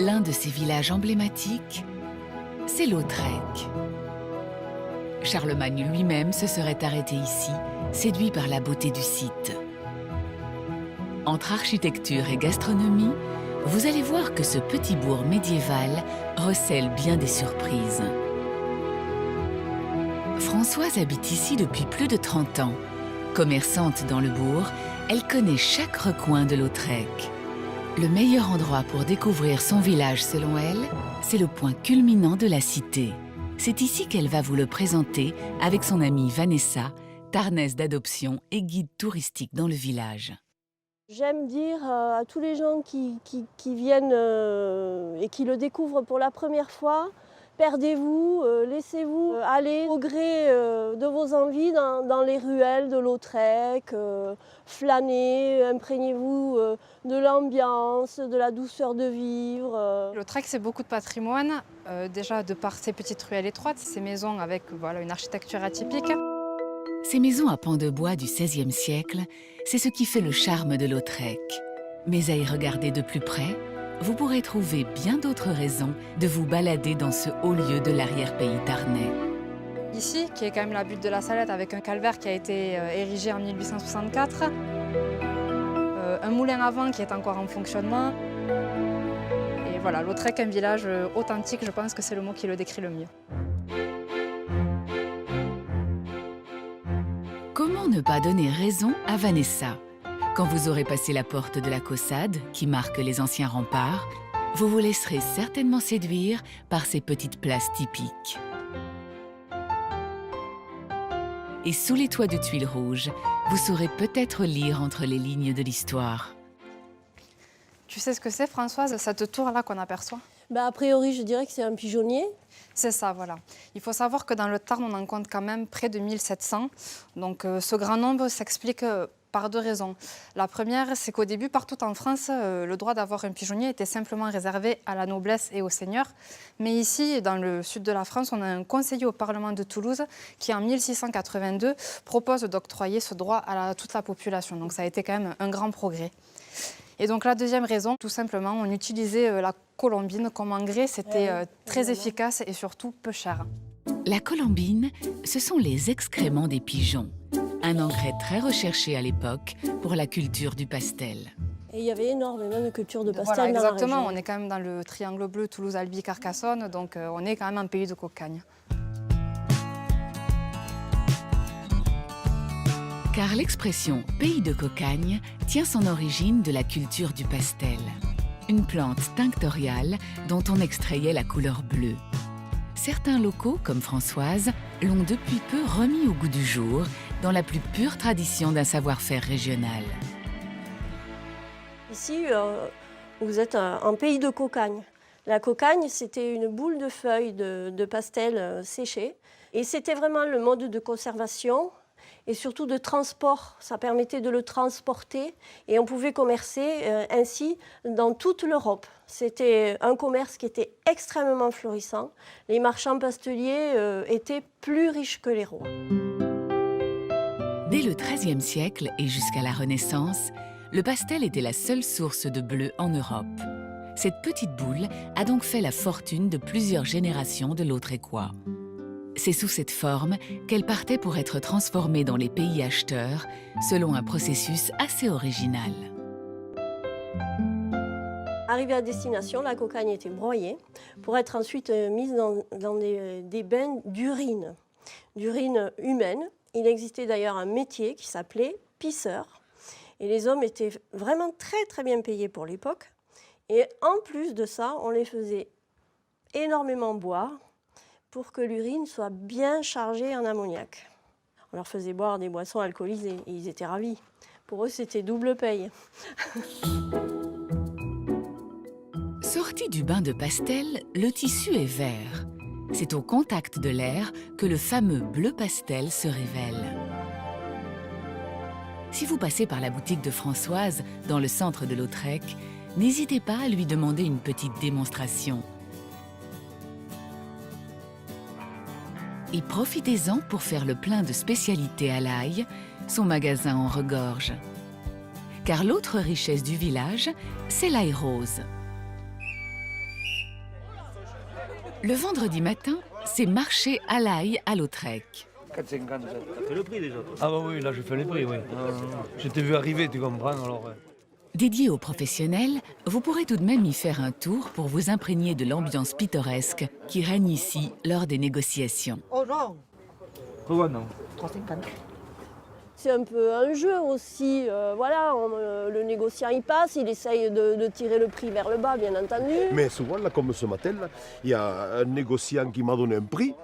L'un de ses villages emblématiques, c'est Lautrec. Charlemagne lui-même se serait arrêté ici, séduit par la beauté du site. Entre architecture et gastronomie, vous allez voir que ce petit bourg médiéval recèle bien des surprises. Françoise habite ici depuis plus de 30 ans. Commerçante dans le bourg, elle connaît chaque recoin de Lautrec. Le meilleur endroit pour découvrir son village selon elle, c'est le point culminant de la cité. C'est ici qu'elle va vous le présenter avec son amie Vanessa, tarnaise d'adoption et guide touristique dans le village. J'aime dire à tous les gens qui viennent et qui le découvrent pour la première fois, perdez-vous, laissez-vous aller au gré de vos envies dans les ruelles de Lautrec, flânez, imprégnez-vous de l'ambiance, de la douceur de vivre. Lautrec, c'est beaucoup de patrimoine, déjà de par ses petites ruelles étroites, ses maisons avec une architecture atypique. Ces maisons à pans de bois du XVIe siècle, c'est ce qui fait le charme de Lautrec. Mais à y regarder de plus près, vous pourrez trouver bien d'autres raisons de vous balader dans ce haut lieu de l'arrière-pays tarnais. Ici, qui est quand même la butte de la Salette avec un calvaire qui a été érigé en 1864, un moulin à vent qui est encore en fonctionnement. Et voilà, Lautrec, un village authentique, je pense que c'est le mot qui le décrit le mieux. Comment ne pas donner raison à Vanessa? Quand vous aurez passé la porte de la Caussade, qui marque les anciens remparts, vous vous laisserez certainement séduire par ces petites places typiques. Et sous les toits de tuiles rouges, vous saurez peut-être lire entre les lignes de l'histoire. Tu sais ce que c'est, Françoise, cette tour-là qu'on aperçoit? A priori, je dirais que c'est un pigeonnier. C'est ça, voilà. Il faut savoir que dans le Tarn, on en compte quand même près de 1700. Donc ce grand nombre s'explique par deux raisons. La première, c'est qu'au début, partout en France, le droit d'avoir un pigeonnier était simplement réservé à la noblesse et aux seigneurs. Mais ici, dans le sud de la France, on a un conseiller au Parlement de Toulouse qui, en 1682, propose d'octroyer ce droit à toute la population. Donc ça a été quand même un grand progrès. Et donc la deuxième raison, tout simplement, on utilisait la colombine comme engrais. C'était très efficace et surtout peu cher. La colombine, ce sont les excréments des pigeons. Un engrais très recherché à l'époque pour la culture du pastel. Et il y avait énormément de culture de pastel voilà, dans la exactement, région. On est quand même dans le triangle bleu Toulouse, Albi, Carcassonne, donc on est quand même un pays de cocagne. Car l'expression « pays de cocagne » tient son origine de la culture du pastel, une plante tinctoriale dont on extrayait la couleur bleue. Certains locaux, comme Françoise, l'ont depuis peu remis au goût du jour dans la plus pure tradition d'un savoir-faire régional. Ici, vous êtes en pays de cocagne. La cocagne, c'était une boule de feuilles de pastel séchées. Et c'était vraiment le mode de conservation et surtout de transport. Ça permettait de le transporter et on pouvait commercer ainsi dans toute l'Europe. C'était un commerce qui était extrêmement florissant. Les marchands pasteliers étaient plus riches que les rois. Dès le XIIIe siècle et jusqu'à la Renaissance, le pastel était la seule source de bleu en Europe. Cette petite boule a donc fait la fortune de plusieurs générations de Lautrécois. C'est sous cette forme qu'elle partait pour être transformée dans les pays acheteurs, selon un processus assez original. Arrivée à destination, la cocagne était broyée pour être ensuite mise dans des bains d'urine humaine. Il existait d'ailleurs un métier qui s'appelait pisseur. Et les hommes étaient vraiment très très bien payés pour l'époque. Et en plus de ça, on les faisait énormément boire pour que l'urine soit bien chargée en ammoniac. On leur faisait boire des boissons alcoolisées et ils étaient ravis. Pour eux, c'était double paye. Sorti du bain de pastel, le tissu est vert. C'est au contact de l'air que le fameux bleu pastel se révèle. Si vous passez par la boutique de Françoise, dans le centre de Lautrec, n'hésitez pas à lui demander une petite démonstration. Et profitez-en pour faire le plein de spécialités à l'ail, son magasin en regorge. Car l'autre richesse du village, c'est l'ail rose. Le vendredi matin, c'est marché à l'ail à Lautrec. 4,50. T'as fait le prix déjà toi? Ah bah oui, là je fais les prix, oui. Je t'ai vu arriver, tu comprends, alors... Dédié aux professionnels, vous pourrez tout de même y faire un tour pour vous imprégner de l'ambiance pittoresque qui règne ici lors des négociations. Oh non, Pourquoi non? 3,50. C'est un peu un jeu aussi. Voilà, le négociant il passe, il essaye de tirer le prix vers le bas, bien entendu. Mais souvent, là, comme ce matin, là, il y a un négociant qui m'a donné un prix,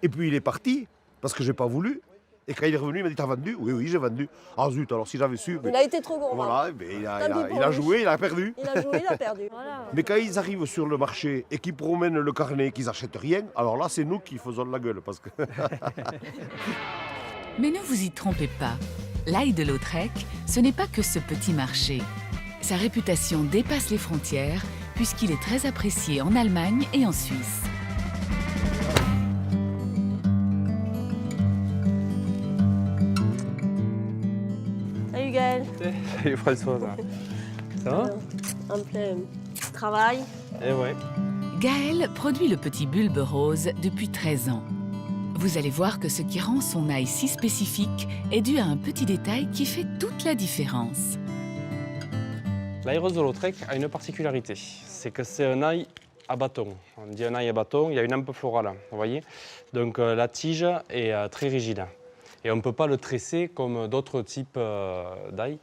et puis il est parti, parce que j'ai pas voulu. Et quand il est revenu, il m'a dit, t'as vendu? Oui, oui, j'ai vendu. Ah zut, alors si j'avais su... Il a été trop gourmand. Voilà, mais il Tant pis pour a lui. joué, il a perdu. Il a joué, il a perdu. Voilà. Mais quand ils arrivent sur le marché et qu'ils promènent le carnet, qu'ils n'achètent rien, alors là, c'est nous qui faisons la gueule, parce que... Mais ne vous y trompez pas, l'ail de Lautrec, ce n'est pas que ce petit marché. Sa réputation dépasse les frontières puisqu'il est très apprécié en Allemagne et en Suisse. Salut Gaël. Salut François. Ça va? En plein travail. Eh ouais. Gaël produit le petit bulbe rose depuis 13 ans. Vous allez voir que ce qui rend son ail si spécifique est dû à un petit détail qui fait toute la différence. L'ail rose de Lautrec a une particularité, c'est que c'est un ail à bâton. On dit un ail à bâton, il y a une hampe florale, vous voyez. Donc la tige est très rigide. Et on ne peut pas le tresser comme d'autres types d'ail.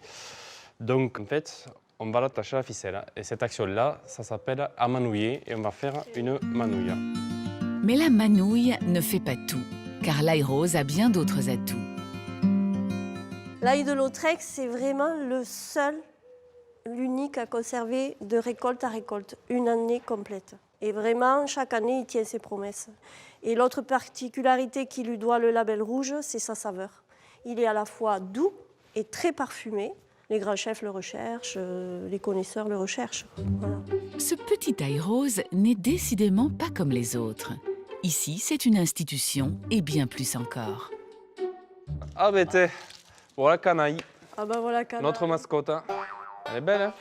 Donc en fait, on va l'attacher à la ficelle. Et cette action-là, ça s'appelle amanouiller et on va faire une manouille. Mais la manouille ne fait pas tout, car l'ail rose a bien d'autres atouts. L'ail de Lautrec, c'est vraiment le seul, l'unique à conserver de récolte à récolte, une année complète. Et vraiment, chaque année, il tient ses promesses. Et l'autre particularité qui lui doit le label rouge, c'est sa saveur. Il est à la fois doux et très parfumé. Les grands chefs le recherchent, les connaisseurs le recherchent. Voilà. Ce petit ail rose n'est décidément pas comme les autres. Ici, c'est une institution et bien plus encore. Ah ben t'es, voilà Canaille, Ah ben voilà, Canaille. notre mascotte. Hein. Elle est belle, hein?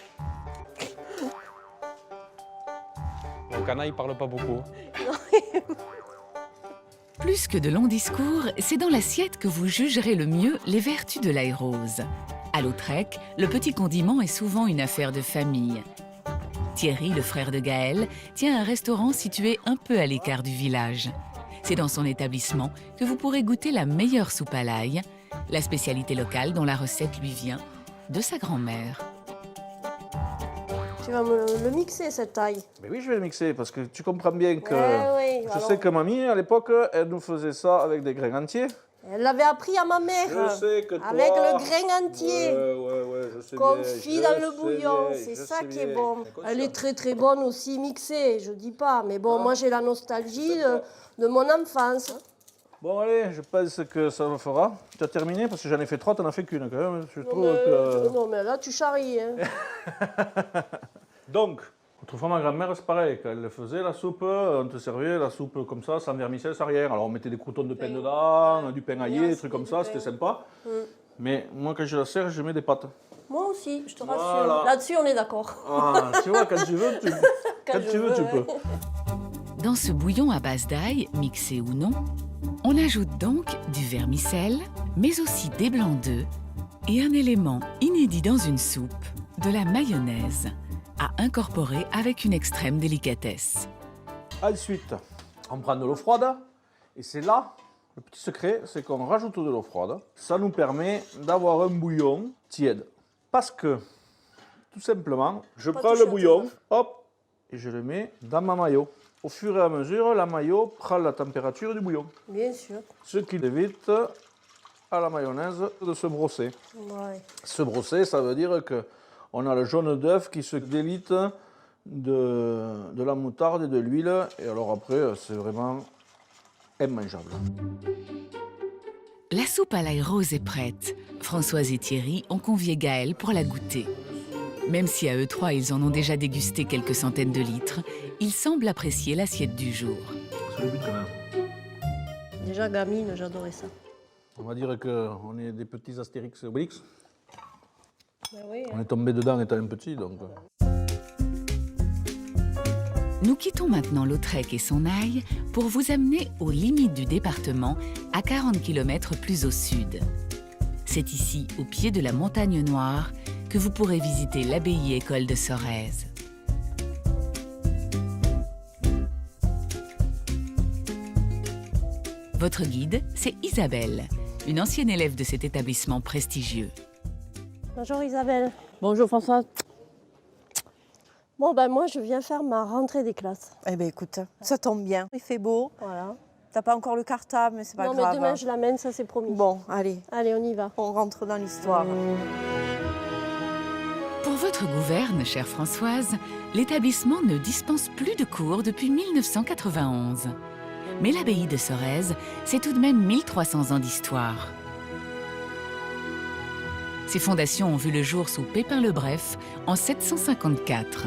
Bon, Canaille parle pas beaucoup. Plus que de longs discours, c'est dans l'assiette que vous jugerez le mieux les vertus de l'ail rose. À Lautrec, le petit condiment est souvent une affaire de famille. Thierry, le frère de Gaël, tient un restaurant situé un peu à l'écart du village. C'est dans son établissement que vous pourrez goûter la meilleure soupe à l'ail, la spécialité locale dont la recette lui vient de sa grand-mère. Tu vas me le mixer, cette taille. Mais oui, je vais le mixer parce que tu comprends bien que... Oui, Je sais que mamie, à l'époque, elle nous faisait ça avec des grains entiers. Elle l'avait appris à ma mère. Je sais que toi... Avec le grain entier. Ouais, je sais Confit bien. dans le bouillon, c'est ça qui est bon. Elle est très très bonne aussi mixée, je dis pas. Mais bon, moi j'ai la nostalgie de mon enfance. Bon, allez, je pense que ça le fera. Tu as terminé parce que j'en ai fait 3, tu n'en as fait qu'une quand même. Je trouve que... Non, mais là tu charries. Hein. Donc, autrefois, ma grand-mère, c'est pareil. Quand elle faisait la soupe, on te servait la soupe comme ça, sans vermicelle, sans rien. Alors, on mettait des croûtons de pain dedans, du pain aillé, des trucs comme ça, c'était sympa. Mais moi, quand je la sers, je mets des pâtes. Moi aussi, je te rassure. Voilà. Là-dessus, on est d'accord. Ah, tu vois, quand tu veux, tu, tu peux. Dans ce bouillon à base d'ail, mixé ou non, on ajoute donc du vermicelle, mais aussi des blancs d'œufs et un élément inédit dans une soupe, de la mayonnaise, à incorporer avec une extrême délicatesse. Ensuite, on prend de l'eau froide. Et c'est là, le petit secret, c'est qu'on rajoute de l'eau froide. Ça nous permet d'avoir un bouillon tiède. Parce que, tout simplement, je prends le bouillon, hop, et je le mets dans ma maillot. Au fur et à mesure, la maillot prend la température du bouillon. Bien sûr. Ce qui évite à la mayonnaise de se brosser. Ouais. Se brosser, ça veut dire qu'on a le jaune d'œuf qui se délite de la moutarde et de l'huile. Et alors après, c'est vraiment immangeable. La soupe à l'ail rose est prête. Françoise et Thierry ont convié Gaël pour la goûter. Même si à eux trois, ils en ont déjà dégusté quelques centaines de litres, ils semblent apprécier l'assiette du jour. C'est le but quand même. Déjà, gamine, j'adorais ça. On va dire qu'on est des petits Astérix et Obélix. Ben oui, On est tombé dedans étant un petit, donc... Nous quittons maintenant Lautrec et son Aille pour vous amener aux limites du département, à 40 km plus au sud. C'est ici, au pied de la Montagne Noire, que vous pourrez visiter l'abbaye-école de Sorèze. Votre guide, c'est Isabelle, une ancienne élève de cet établissement prestigieux. Bonjour Isabelle. Bonjour Françoise. Bon, ben moi, je viens faire ma rentrée des classes. Eh bien écoute, ça tombe bien, il fait beau. Voilà. T'as pas encore le cartable, mais c'est pas Non, grave. mais demain, je l'amène, ça c'est promis. Bon, allez, Allez, on y va. on rentre dans l'histoire. Pour votre gouverne, chère Françoise, l'établissement ne dispense plus de cours depuis 1991. Mais l'abbaye de Sorèze, c'est tout de même 1300 ans d'histoire. Ses fondations ont vu le jour sous Pépin le Bref en 754.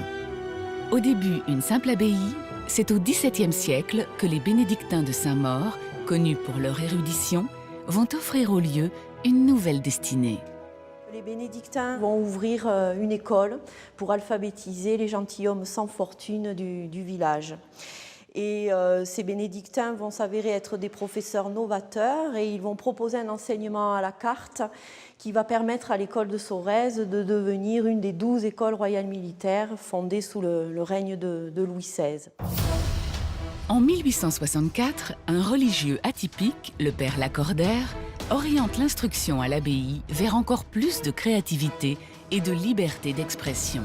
Au début, une simple abbaye, c'est au XVIIe siècle que les bénédictins de Saint-Maur, connus pour leur érudition, vont offrir au lieu une nouvelle destinée. Les bénédictins vont ouvrir une école pour alphabétiser les gentilshommes sans fortune du village. Et ces bénédictins vont s'avérer être des professeurs novateurs et ils vont proposer un enseignement à la carte qui va permettre à l'école de Sorèze de devenir une des 12 écoles royales militaires fondées sous le règne de Louis XVI. En 1864, un religieux atypique, le père Lacordaire, oriente l'instruction à l'abbaye vers encore plus de créativité et de liberté d'expression.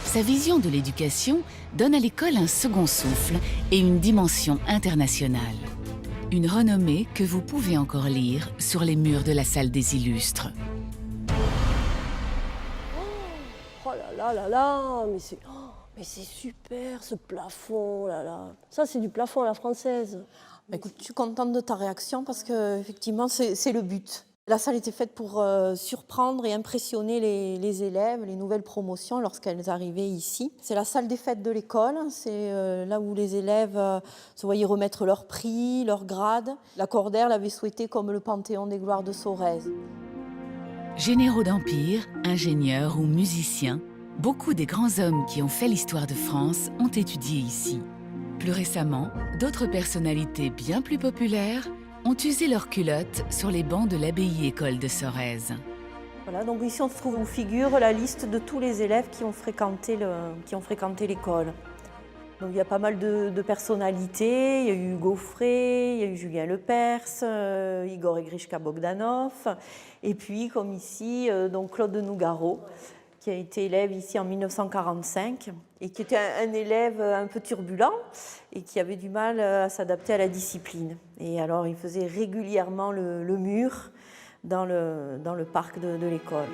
Sa vision de l'éducation donne à l'école un second souffle et une dimension internationale. Une renommée que vous pouvez encore lire sur les murs de la salle des illustres. Oh là, mais c'est super ce plafond, là là. Ça, c'est du plafond à la française. Écoute, je suis contente de ta réaction parce que effectivement, c'est le but. La salle était faite pour surprendre et impressionner les élèves, les nouvelles promotions lorsqu'elles arrivaient ici. C'est la salle des fêtes de l'école, c'est là où les élèves se voyaient remettre leurs prix, leurs grades. Lacordaire l'avait souhaité comme le panthéon des gloires de Sorèze. Généraux d'empire, ingénieurs ou musiciens, beaucoup des grands hommes qui ont fait l'histoire de France ont étudié ici. Plus récemment, d'autres personnalités bien plus populaires ont usé leurs culottes sur les bancs de l'abbaye-école de Sorèze. Voilà, donc ici on figure la liste de tous les élèves qui ont fréquenté l'école. Donc il y a pas mal de personnalités, il y a eu Hugo Frey, il y a eu Julien Lepers, Igor et Grishka Bogdanov, et puis comme ici, donc Claude Nougaro, qui a été élève ici en 1945 et qui était un élève un peu turbulent et qui avait du mal à s'adapter à la discipline. Et alors il faisait régulièrement le mur dans le parc de l'école.